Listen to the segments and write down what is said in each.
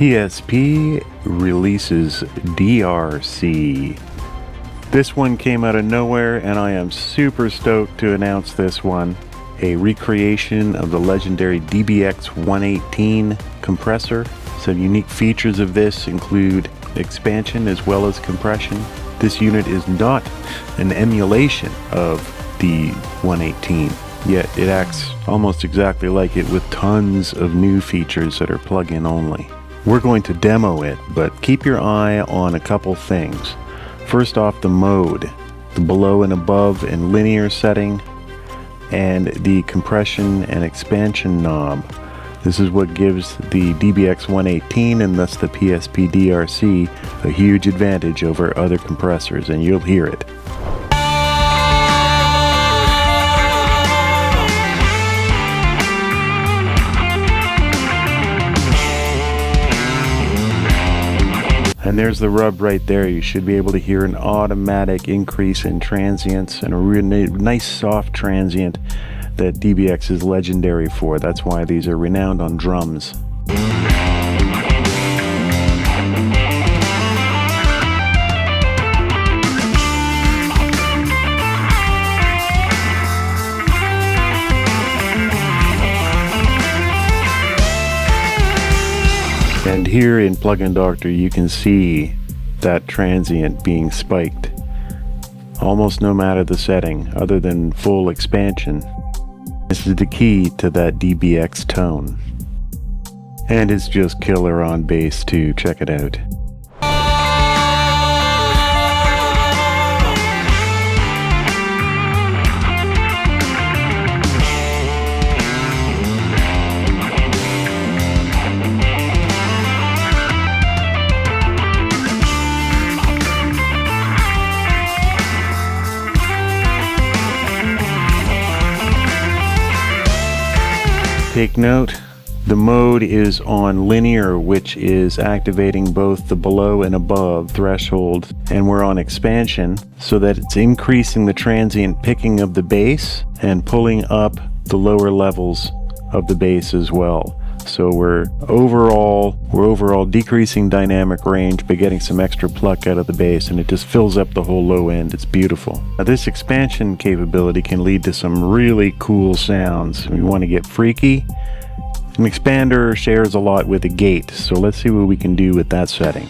PSP releases DRC. This one came out of nowhere, and I am super stoked to announce this one. A recreation of the legendary DBX 118 compressor. Some unique features of this include expansion as well as compression. This unit is not an emulation of the 118, yet it acts almost exactly like it with tons of new features that are plug-in only. We're going to demo it, but keep your eye on a couple things. First off, the mode, the below and above and linear setting, and the compression and expansion knob. This is what gives the DBX 118 and thus the PSP DRC a huge advantage over other compressors, and you'll hear it. And there's the rub right there. You should be able to hear an automatic increase in transients and a really nice soft transient that DBX is legendary for. That's why these are renowned on drums. And here in Plugin Doctor you can see that transient being spiked almost no matter the setting other than full expansion. This is the key to that DBX tone. And it's just killer on bass too, check it out. Take note, the mode is on linear, which is activating both the below and above threshold, and we're on expansion so that it's increasing the transient picking of the bass and pulling up the lower levels of the bass as well. So we're overall decreasing dynamic range but getting some extra pluck out of the bass, and it just fills up the whole low end. It's beautiful. Now, this expansion capability can lead to some really cool sounds. We want to get freaky. An expander shares a lot with a gate, so let's see what we can do with that setting.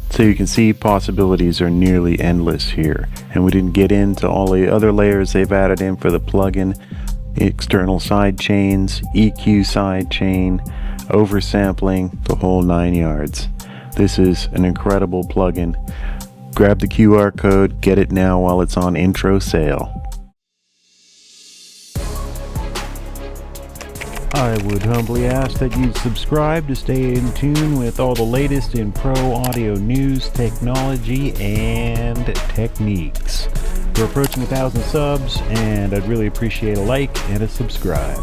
So you can see possibilities are nearly endless here, and we didn't get into all the other layers they've added in for the plugin. External side chains, EQ side chain, oversampling, the whole 9 yards. This is an incredible plugin. Grab the QR code, get it now while it's on intro sale. I would humbly ask that you subscribe to stay in tune with all the latest in pro audio news, technology, and techniques. We're approaching 1,000 subs, and I'd really appreciate a like and a subscribe.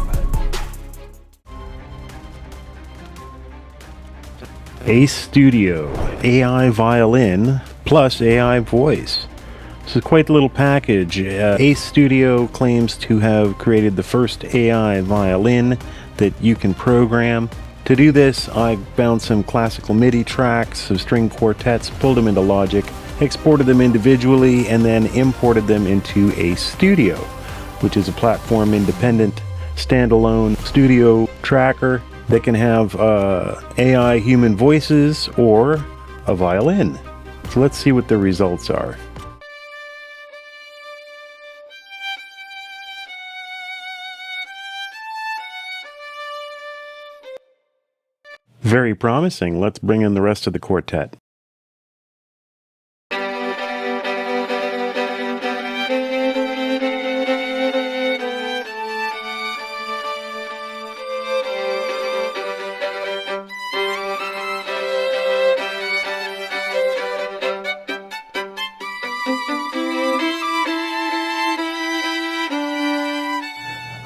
Ace Studio, AI Violin plus AI Voice. This is quite a little package. Ace Studio claims to have created the first AI violin that you can program. To do this, I found some classical MIDI tracks, some string quartets, pulled them into Logic, exported them individually, and then imported them into Ace Studio, which is a platform-independent, standalone studio tracker that can have AI human voices or a violin. So let's see what the results are. Very promising. Let's bring in the rest of the quartet.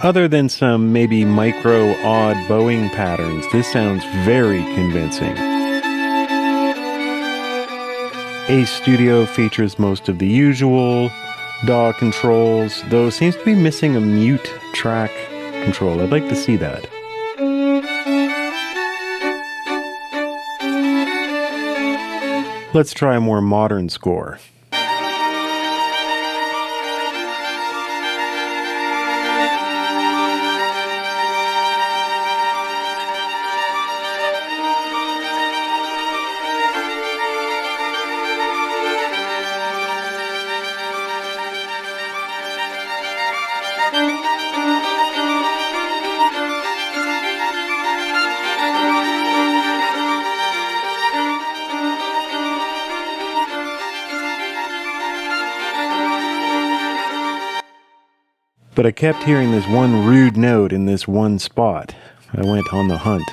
Other than some maybe micro odd bowing patterns, this sounds very convincing. Ace Studio features most of the usual DAW controls, though seems to be missing a mute track control. I'd like to see that. Let's try a more modern score. But I kept hearing this one rude note in this one spot. I went on the hunt.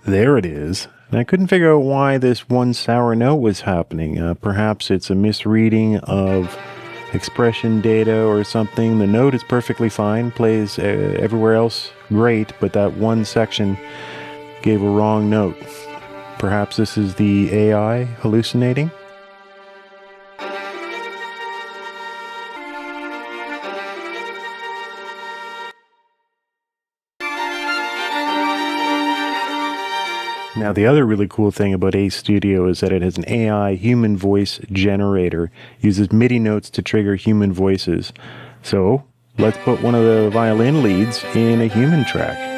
There it is. And I couldn't figure out why this one sour note was happening. Perhaps it's a misreading of expression data or something. The note is perfectly fine, plays everywhere else great, but that one section gave a wrong note. Perhaps this is the AI hallucinating? Now, the other really cool thing about Ace Studio is that it has an AI human voice generator. Uses MIDI notes to trigger human voices. So, let's put one of the violin leads in a human track.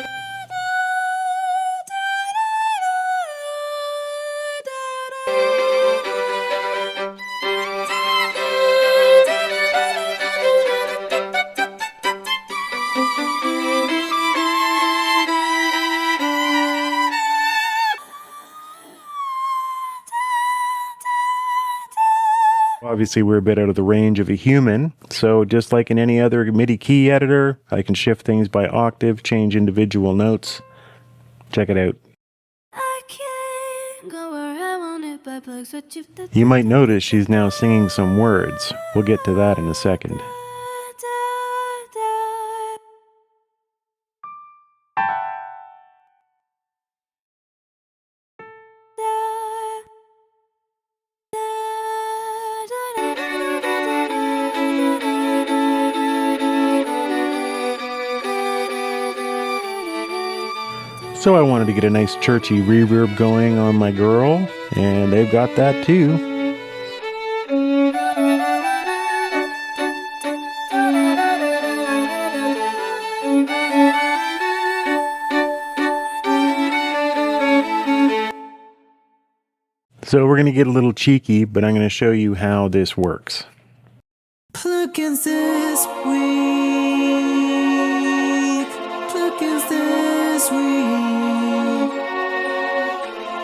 Obviously, we're a bit out of the range of a human, so just like in any other MIDI key editor, I can shift things by octave, change individual notes. Check it out. You might notice she's now singing some words. We'll get to that in a second. So I wanted to get a nice churchy reverb going on my girl, and they've got that too. So we're going to get a little cheeky, but I'm going to show you how this works. Plugins this week. Plugins this week.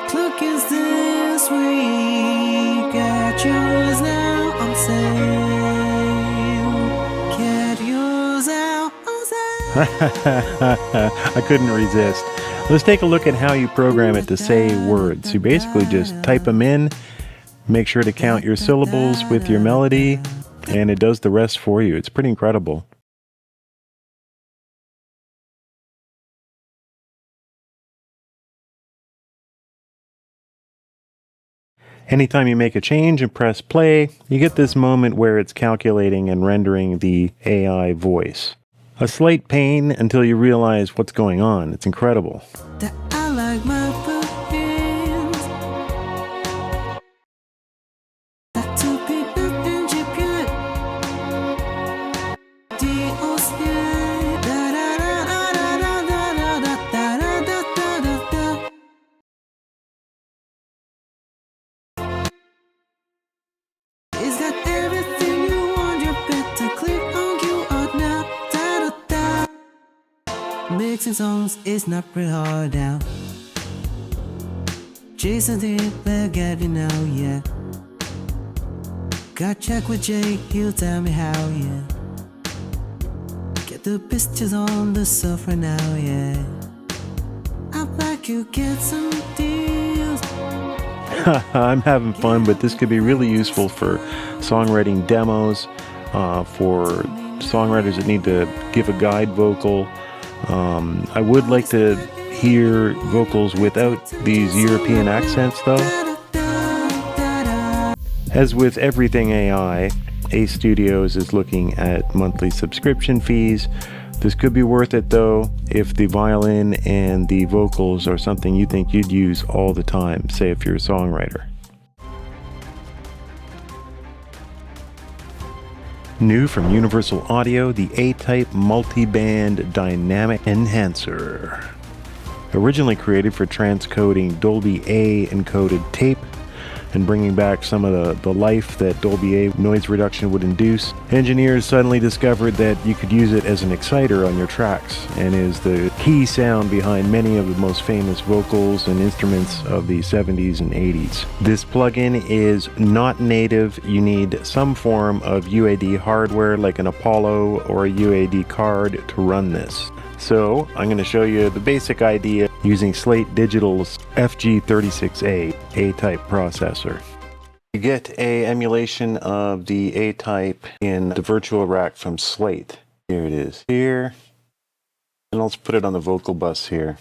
Plugins this week. Get yours now on sale. Get yours out on sale. I couldn't resist. Let's take a look at how you program it to say words. You basically just type them in, make sure to count your syllables with your melody, and it does the rest for you. It's pretty incredible. Anytime you make a change and press play, you get this moment where it's calculating and rendering the AI voice. A slight pain until you realize what's going on. It's incredible. That I like my bookings. That to be nothing you good. Da da da da da da da da da da da da da. Is that everything you want? You better click on you are now. Da da da. Mixing songs is not pretty hard now. Jason didn't get it now yet. Got check with Jay, he'll tell me how, yeah. Get the pictures on the sofa now, yeah. I'd like you get some deals. I'm having fun, but this could be really useful for songwriting demos, for songwriters that need to give a guide vocal. I would like to hear vocals without these European accents though. As with everything AI, Ace Studios is looking at monthly subscription fees. This could be worth it though if the violin and the vocals are something you think you'd use all the time, say if you're a songwriter. New from Universal Audio, the A-Type Multiband Dynamic Enhancer. Originally created for transcoding Dolby A encoded tape and bringing back some of the life that Dolby A noise reduction would induce, engineers suddenly discovered that you could use it as an exciter on your tracks and is the key sound behind many of the most famous vocals and instruments of the 70s and 80s. This plugin is not native. You need some form of UAD hardware like an Apollo or a UAD card to run this. So I'm going to show you the basic idea using Slate Digital's FG36A A-Type processor. You get a emulation of the A-Type in the virtual rack from Slate. Here it is here. And let's put it on the vocal bus here.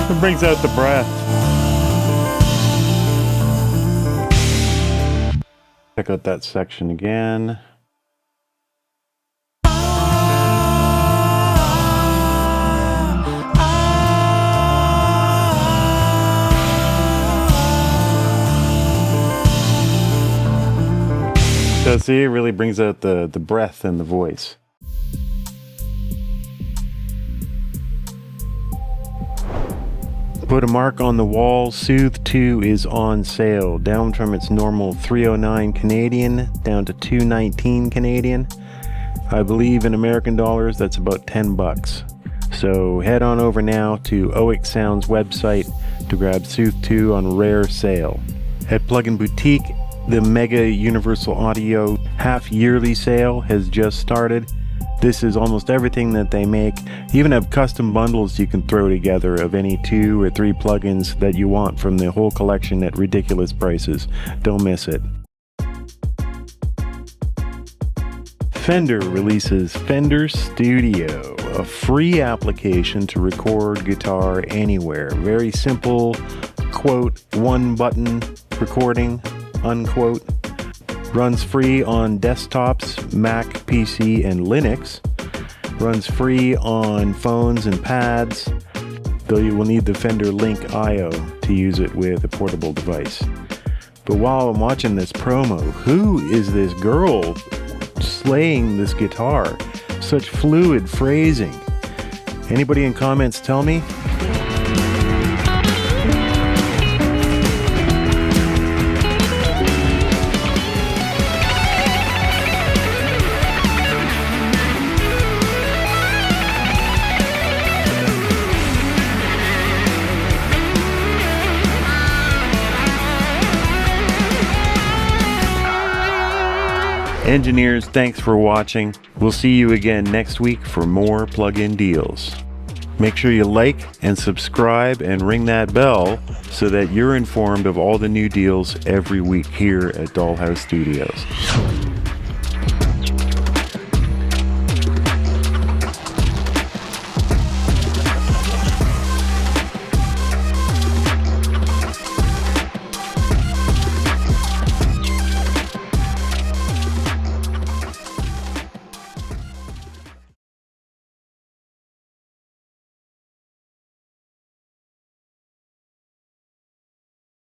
It brings out the breath. Check out that section again. So see, it really brings out the breath and the voice. Put a mark on the wall. Soothe 2 is on sale, down from its normal $309 Canadian down to $219 Canadian. I believe in American dollars that's about $10. So head on over now to OX Sound's website to grab Soothe 2 on rare sale. At Pluginboutique, the Mega Universal Audio Half-Yearly Sale has just started. This is almost everything that they make. You even have custom bundles you can throw together of any 2 or 3 plugins that you want from the whole collection at ridiculous prices. Don't miss it. Fender releases Fender Studio, a free application to record guitar anywhere. Very simple, quote, one button recording, unquote. Runs free on desktops, Mac, PC, and Linux. Runs free on phones and pads, though you will need the Fender Link I/O to use it with a portable device. But while I'm watching this promo, who is this girl slaying this guitar? Such fluid phrasing. Anybody in comments tell me? Engineers, thanks for watching. We'll see you again next week for more plug-in deals. Make sure you like and subscribe and ring that bell so that you're informed of all the new deals every week here at Dahl Studios.